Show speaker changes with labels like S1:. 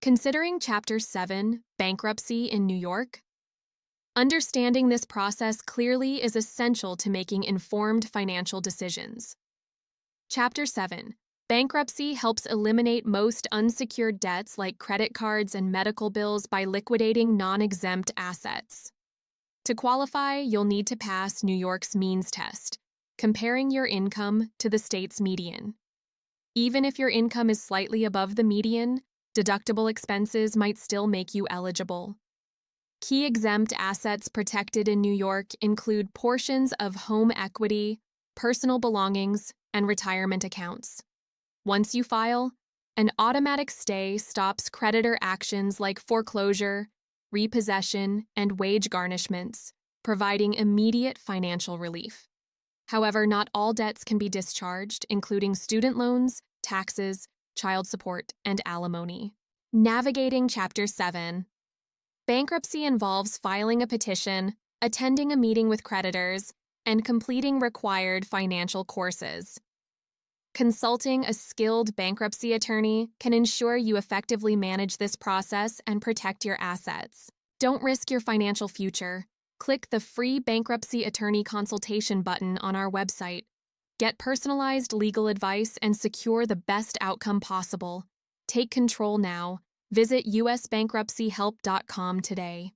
S1: Considering Chapter 7, Bankruptcy in New York, understanding this process clearly is essential to making informed financial decisions. Chapter 7, Bankruptcy helps eliminate most unsecured debts like credit cards and medical bills by liquidating non-exempt assets. To qualify, you'll need to pass New York's means test, comparing your income to the state's median. Even if your income is slightly above the median, deductible expenses might still make you eligible. Key exempt assets protected in New York include portions of home equity, personal belongings, and retirement accounts. Once you file, an automatic stay stops creditor actions like foreclosure, repossession, and wage garnishments, providing immediate financial relief. However, not all debts can be discharged, including student loans, taxes, child support, and alimony. Navigating Chapter 7. Bankruptcy involves filing a petition, attending a meeting with creditors, and completing required financial courses. Consulting a skilled bankruptcy attorney can ensure you effectively manage this process and protect your assets. Don't risk your financial future. Click the free bankruptcy attorney consultation button on our website. Get personalized legal advice and secure the best outcome possible. Take control now. Visit usbankruptcyhelp.com today.